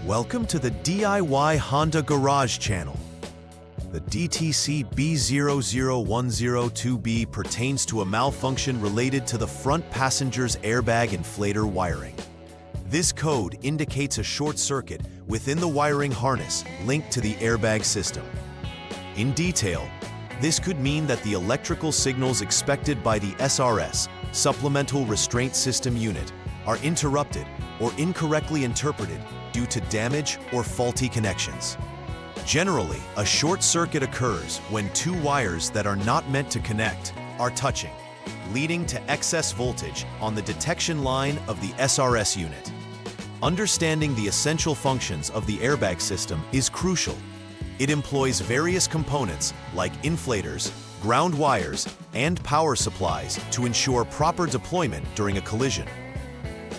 Welcome to the DIY Honda Garage channel. The DTC B0010-2B pertains to a malfunction related to the front passenger's airbag inflator wiring. This code indicates a short circuit within the wiring harness linked to the airbag system. In detail, this could mean that the electrical signals expected by the SRS, Supplemental Restraint System Unit, are interrupted or incorrectly interpreted due to damage or faulty connections. Generally, a short circuit occurs when two wires that are not meant to connect are touching, leading to excess voltage on the detection line of the SRS unit. Understanding the essential functions of the airbag system is crucial. It employs various components like inflators, ground wires, and power supplies to ensure proper deployment during a collision.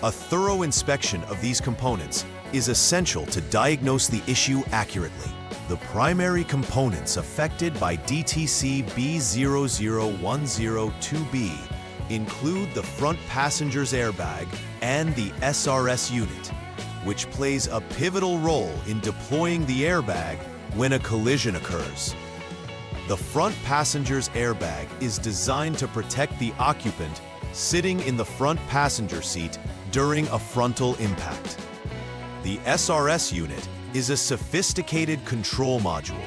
A thorough inspection of these components is essential to diagnose the issue accurately. The primary components affected by DTC B0010-2B include the front passenger's airbag and the SRS unit, which plays a pivotal role in deploying the airbag when a collision occurs. The front passenger's airbag is designed to protect the occupant sitting in the front passenger seat during a frontal impact. The SRS unit is a sophisticated control module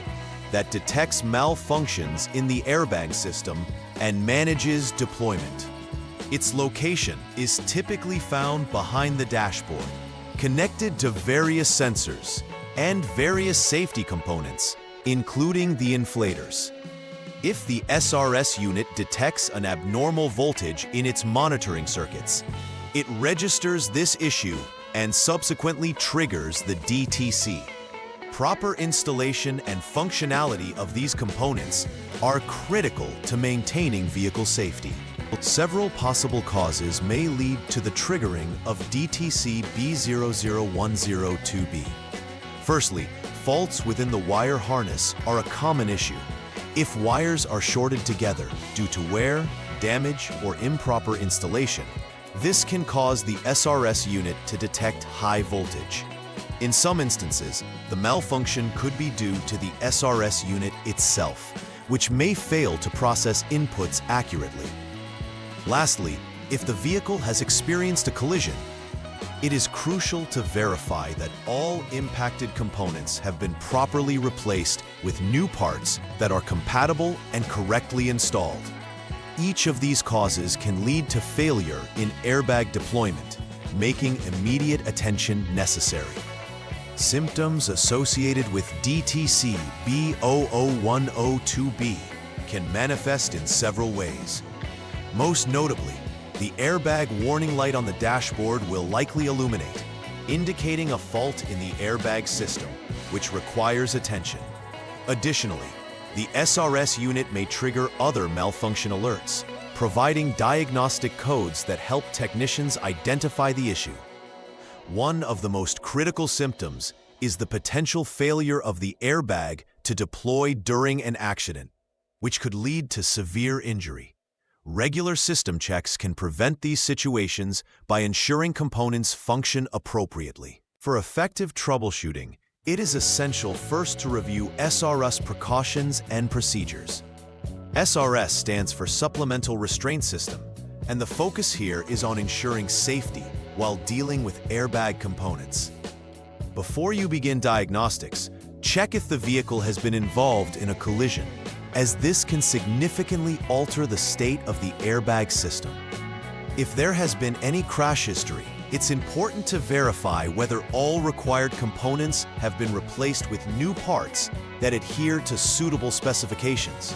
that detects malfunctions in the airbag system and manages deployment. Its location is typically found behind the dashboard, connected to various sensors and various safety components, including the inflators. If the SRS unit detects an abnormal voltage in its monitoring circuits, it registers this issue and subsequently triggers the DTC. Proper installation and functionality of these components are critical to maintaining vehicle safety. Several possible causes may lead to the triggering of DTC B0010-2B. Firstly, faults within the wire harness are a common issue. If wires are shorted together due to wear, damage, or improper installation, this can cause the SRS unit to detect high voltage. In some instances, the malfunction could be due to the SRS unit itself, which may fail to process inputs accurately. Lastly, if the vehicle has experienced a collision, it is crucial to verify that all impacted components have been properly replaced with new parts that are compatible and correctly installed. Each of these causes can lead to failure in airbag deployment, making immediate attention necessary. Symptoms associated with DTC B0010-2B can manifest in several ways. Most notably, the airbag warning light on the dashboard will likely illuminate, indicating a fault in the airbag system, which requires attention. Additionally, the SRS unit may trigger other malfunction alerts, providing diagnostic codes that help technicians identify the issue. One of the most critical symptoms is the potential failure of the airbag to deploy during an accident, which could lead to severe injury. Regular system checks can prevent these situations by ensuring components function appropriately. For effective troubleshooting, it is essential first to review SRS precautions and procedures. SRS stands for Supplemental Restraint System, and the focus here is on ensuring safety while dealing with airbag components. Before you begin diagnostics, check if the vehicle has been involved in a collision, as this can significantly alter the state of the airbag system. If there has been any crash history, it's important to verify whether all required components have been replaced with new parts that adhere to suitable specifications.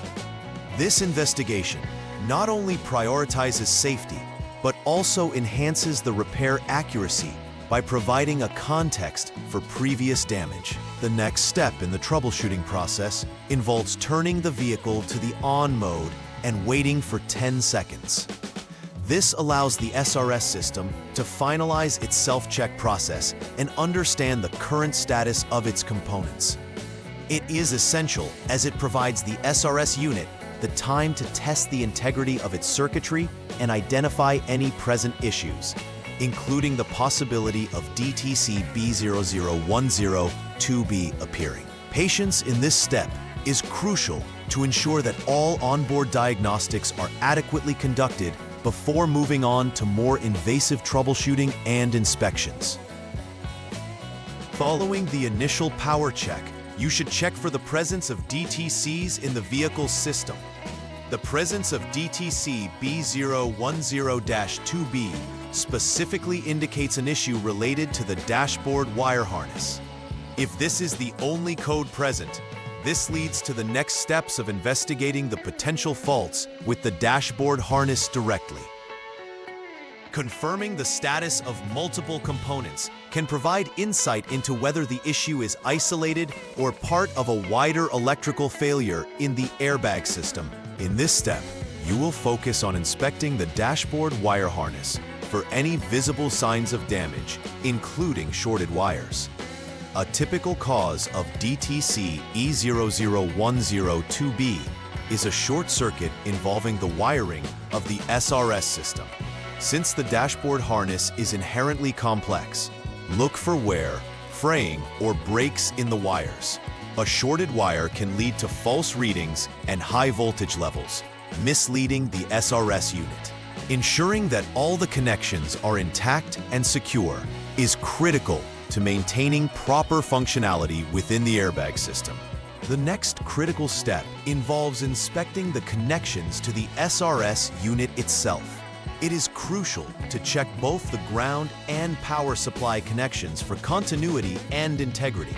This investigation not only prioritizes safety, but also enhances the repair accuracy by providing a context for previous damage. The next step in the troubleshooting process involves turning the vehicle to the on mode and waiting for 10 seconds. This allows the SRS system to finalize its self-check process and understand the current status of its components. It is essential as it provides the SRS unit the time to test the integrity of its circuitry and identify any present issues. including the possibility of DTC B0010-2B appearing. Patience in this step is crucial to ensure that all onboard diagnostics are adequately conducted before moving on to more invasive troubleshooting and inspections. Following the initial power check, you should check for the presence of DTCs in the vehicle's system. The presence of DTC B0010-2B specifically indicates an issue related to the dashboard wire harness. If this is the only code present, this leads to the next steps of investigating the potential faults with the dashboard harness directly. Confirming the status of multiple components can provide insight into whether the issue is isolated or part of a wider electrical failure in the airbag system. In this step, you will focus on inspecting the dashboard wire harness for any visible signs of damage, including shorted wires. A typical cause of DTC B0010-2B is a short circuit involving the wiring of the SRS system. Since the dashboard harness is inherently complex, look for wear, fraying, or breaks in the wires. A shorted wire can lead to false readings and high voltage levels, misleading the SRS unit. Ensuring that all the connections are intact and secure is critical to maintaining proper functionality within the airbag system. The next critical step involves inspecting the connections to the SRS unit itself. It is crucial to check both the ground and power supply connections for continuity and integrity.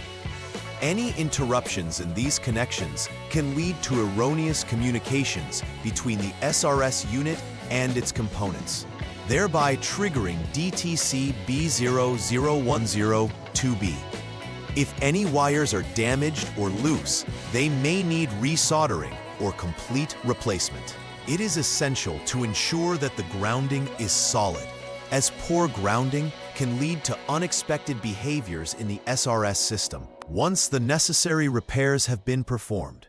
Any interruptions in these connections can lead to erroneous communications between the SRS unit and its components, thereby triggering DTC B0010-2B. If any wires are damaged or loose, they may need resoldering or complete replacement. It is essential to ensure that the grounding is solid, as poor grounding can lead to unexpected behaviors in the SRS system. Once the necessary repairs have been performed,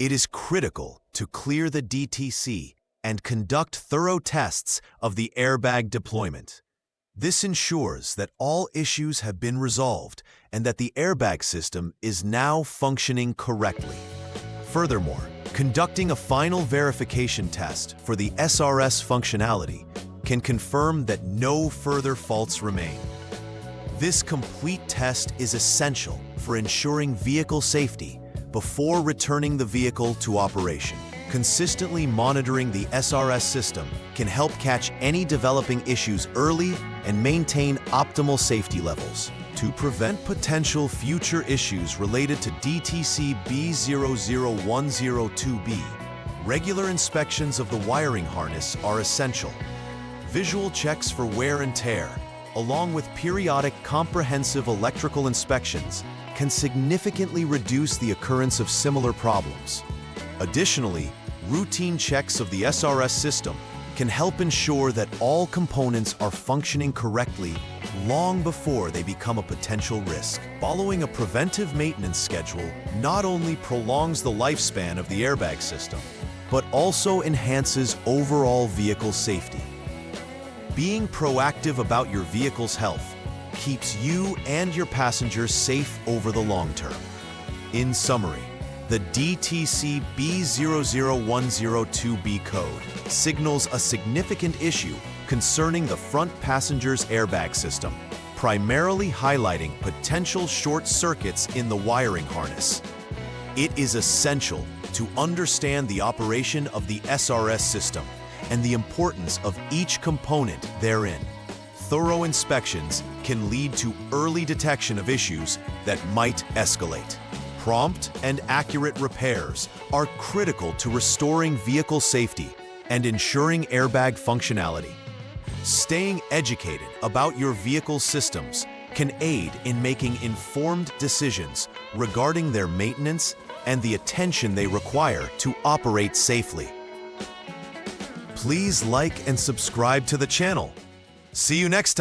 it is critical to clear the DTC and conduct thorough tests of the airbag deployment. This ensures that all issues have been resolved and that the airbag system is now functioning correctly. Furthermore, conducting a final verification test for the SRS functionality can confirm that no further faults remain. This complete test is essential for ensuring vehicle safety before returning the vehicle to operation. Consistently monitoring the SRS system can help catch any developing issues early and maintain optimal safety levels. To prevent potential future issues related to DTC B0010-2B, regular inspections of the wiring harness are essential. Visual checks for wear and tear, along with periodic comprehensive electrical inspections, can significantly reduce the occurrence of similar problems. Additionally, routine checks of the SRS system can help ensure that all components are functioning correctly long before they become a potential risk. Following a preventive maintenance schedule not only prolongs the lifespan of the airbag system, but also enhances overall vehicle safety. Being proactive about your vehicle's health keeps you and your passengers safe over the long term. In summary, the DTC B0010-2B code signals a significant issue concerning the front passenger's airbag system, primarily highlighting potential short circuits in the wiring harness. It is essential to understand the operation of the SRS system and the importance of each component therein. Thorough inspections can lead to early detection of issues that might escalate. Prompt and accurate repairs are critical to restoring vehicle safety and ensuring airbag functionality. Staying educated about your vehicle's systems can aid in making informed decisions regarding their maintenance and the attention they require to operate safely. Please like and subscribe to the channel. See you next time.